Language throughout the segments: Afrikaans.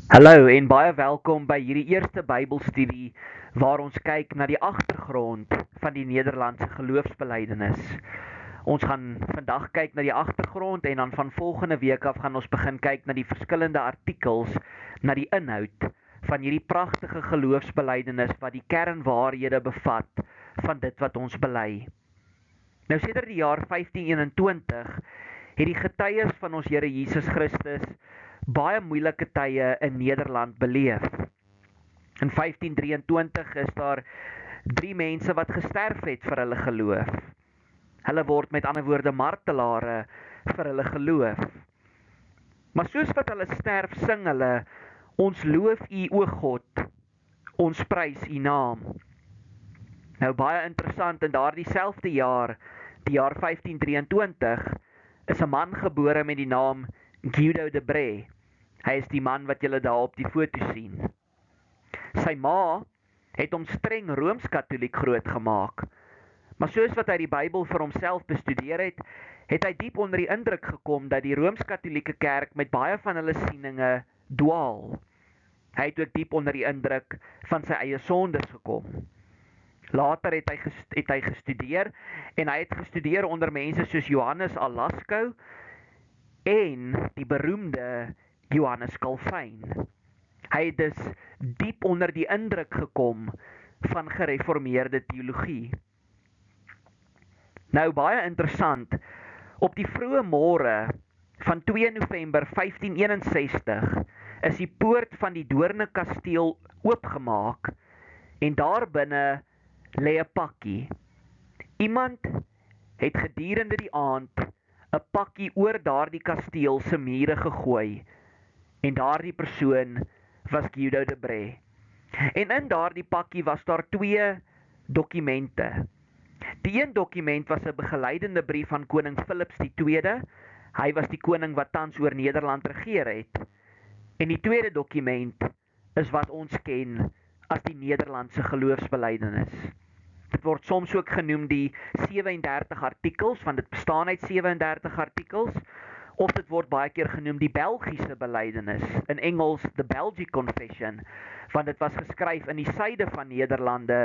Hallo en baie welkom by hierdie eerste Bybelstudie waar ons kyk na die agtergrond van die Nederlandse geloofsbelijdenis. Ons gaan vandag kyk na die agtergrond en dan van volgende week af gaan ons begin kyk na die verskillende artikels, na die inhoud van hierdie pragtige geloofsbelijdenis wat die kernwaarhede bevat van dit wat ons bely. Nou sedert die jaar 1521 het die getuies van ons Here Jesus Christus baie moeilike tye in Nederland beleef. In 1523 is daar 3 mense wat gesterf het vir hulle geloof. Hulle word met ander woorde martelare vir hulle geloof. Maar soos wat hulle sterf, sing hulle, ons loof U, o God, ons prys U naam. Nou baie interessant, in daardie selfde jaar, die jaar 1523, is 'n man gebore met die naam Guido de Brès. Hy is die man wat julle daar op die foto sien. Sy ma het hom streng Rooms-Katoliek grootgemaak. Maar soos wat hy die Bybel vir homself bestudeer het, het hy diep onder die indruk gekom dat die Rooms-Katolieke kerk met baie van hulle sieninge dwaal. Hy het ook diep onder die indruk van sy eie sondes gekom. Later het hy gestudeer en hy het gestudeer onder mense soos Johannes Alaskou en die beroemde Johannes Calvijn. Hy het dus diep onder die indruk gekom van gereformeerde teologie. Nou baie interessant, op die vroeë môre van 2 November 1561 is die poort van die Doorne kasteel oopgemaak en daar binne lê 'n pakkie. Iemand het gedurende die aand 'n pakkie oor daardie kasteel se mure gegooi. En daardie persoon was Guido de Brès. En in daardie pakkie was daar 2 dokumente. Die een dokument was 'n begeleidende brief van koning Philips II. Hy was die koning wat tans oor Nederland regeer het. En die tweede dokument is wat ons ken as die Nederlandse geloofsbelijdenis. Dit word soms ook genoem die 37 artikels, want dit bestaan uit 37 artikels. Of dit word baie keer genoem die Belgiese belydenis, in Engels the Belgic Confession, want dit was geskryf in die suide van Nederlande,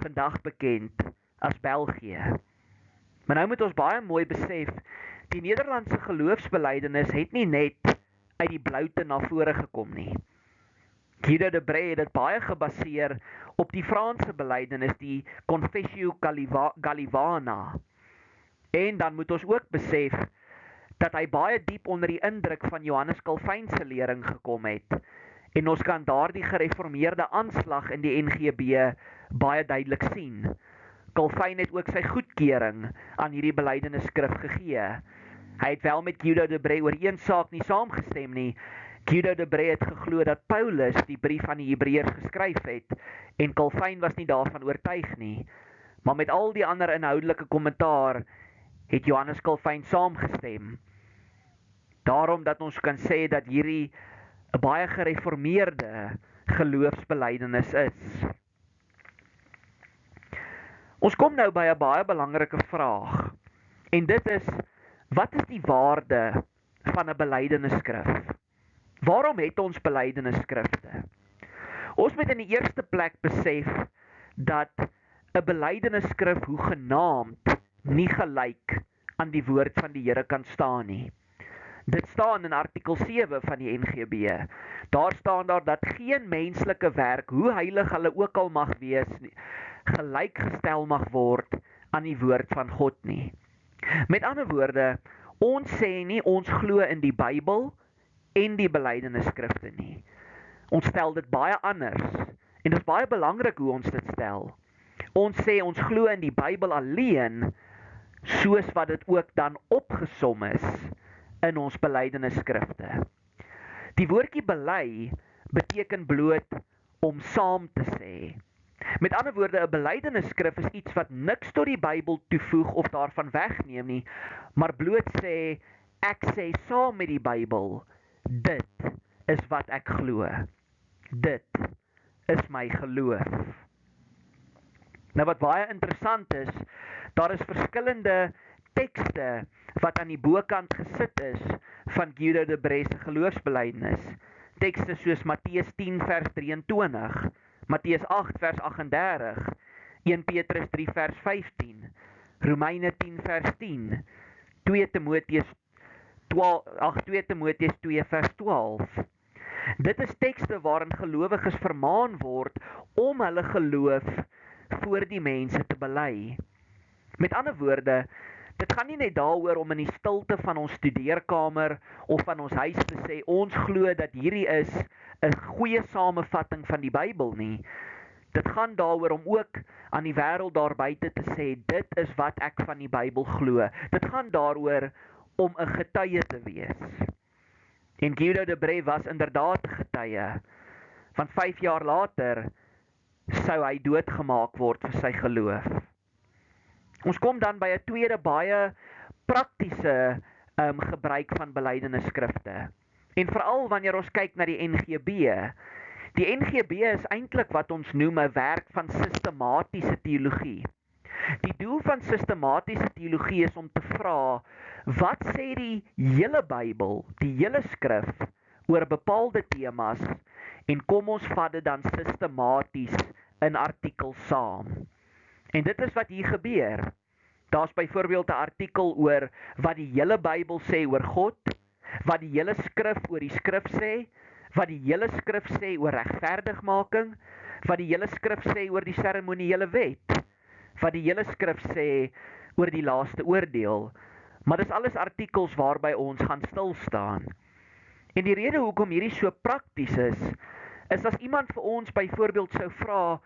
vandag bekend as België. Maar nou moet ons baie mooi besef, die Nederlandse geloofsbelydenis het nie net uit die bloute na vore gekom nie. Guido de Brès het dit baie gebaseer op die Franse belydenis, die Confessio Galliana. En dan moet ons ook besef dat hy baie diep onder die indruk van Johannes Calvijn se lering gekom het. En ons kan daardie gereformeerde aanslag in die NGB baie duidelik sien. Calvijn het ook sy goedkeuring aan hierdie belydenisskrif gegee. Hy het wel met Guido de Brès oor een saak nie saamgestem nie. Guido de Brès het geglo dat Paulus die brief aan die Hebreërs geskryf het en Calvijn was nie daarvan oortuig nie. Maar met al die ander inhoudelike kommentaar het Johannes Calvijn saamgestem. Daarom dat ons kan sê dat hierdie 'n baie gereformeerde geloofsbelijdenis is. Ons kom nou by 'n baie belangrike vraag. En dit is, wat is die waarde van 'n belydenisskrif? Waarom het ons belydenisskrifte? Ons moet in die eerste plek besef dat 'n belydenisskrif hoegenaamd nie gelyk aan die woord van die Here kan staan nie. Dit staan in artikel 7 van die NGB. Daar staan daar dat geen menslike werk, hoe heilig hulle ook al mag wees, gelyk gestel mag word aan die woord van God nie. Met ander woorde, ons sê nie ons glo in die Bybel en die belydenisskrifte nie. Ons stel dit baie anders en dit is baie belangrik hoe ons dit stel. Ons sê ons glo in die Bybel alleen, soos wat dit ook dan opgesom is in ons belydenisskrifte. Die woordjie bely beteken bloot om saam te sê. Met ander woorde, 'n belydenisskrif is iets wat niks tot die Bybel toevoeg of daarvan wegneem nie, maar bloot sê, ek sê saam met die Bybel, dit is wat ek glo. Dit is my geloof. Nou wat baie interessant is, daar is verskillende tekste wat aan die bokant gesit is van Guido de Brès se geloofsbelijdenis. tekste soos Matteus 10 vers 23, Matteus 8 vers 38, 1 Petrus 3 vers 15, Romeine 10 vers 10, 2 Timoteus 2 vers 12. Dit is tekste waarin gelowiges vermaan word om hulle geloof voor die mense te bely. Met ander woorde, dit gaan nie net daaroor om in die stilte van ons studeerkamer of van ons huis te sê, ons glo dat hierdie is 'n goeie samevatting van die Bybel nie. Dit gaan daaroor om ook aan die wêreld daar buite te sê, dit is wat ek van die Bybel glo. Dit gaan daaroor om 'n getuie te wees. En Guido de Brès was inderdaad 'n getuie. Want 5 jaar later sou hy doodgemaak word vir sy geloof. Ons kom dan by 'n tweede baie praktiese gebruik van belydenisskrifte. En veral wanneer ons kyk na die NGB. Die NGB is eintlik wat ons noem 'n werk van sistematiese teologie. Die doel van sistematiese teologie is om te vra, wat sê die hele Bybel, die hele skrif, oor bepaalde temas, en kom ons vat dit dan sistematies in artikels saam. En dit is wat hier gebeur. Daar's byvoorbeeld 'n artikel oor wat die hele Bybel sê oor God, wat die hele skrif oor die skrif sê, wat die hele skrif sê oor regverdigmaking, wat die hele skrif sê oor die seremoniele wet, wat die hele skrif sê oor die laaste oordeel. Maar dis alles artikels waarby ons gaan stil staan. En die rede hoekom hierdie so prakties is as iemand vir ons byvoorbeeld sou vra,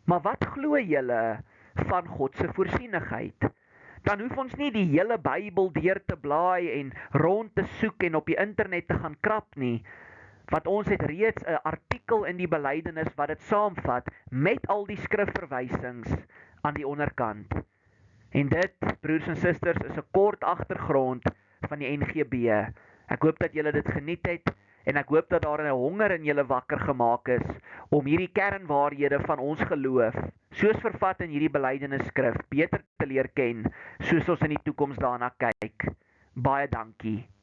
maar wat glo julle van God se voorsienigheid? Dan hoef ons nie die hele Bybel deur te blaai en rond te soek en op die internet te gaan krap nie, want ons het reeds 'n artikel in die belydenis wat dit saamvat met al die skrifverwysings aan die onderkant. En dit, broers en susters, is 'n kort agtergrond van die NGB. Ek hoop dat julle dit geniet het en ek hoop dat daar 'n honger in julle wakker gemaak is om hierdie kernwaarhede van ons geloof, soos vervat in hierdie belydenisskrif, beter te leer ken, soos ons in die toekoms daarna kyk. Baie dankie.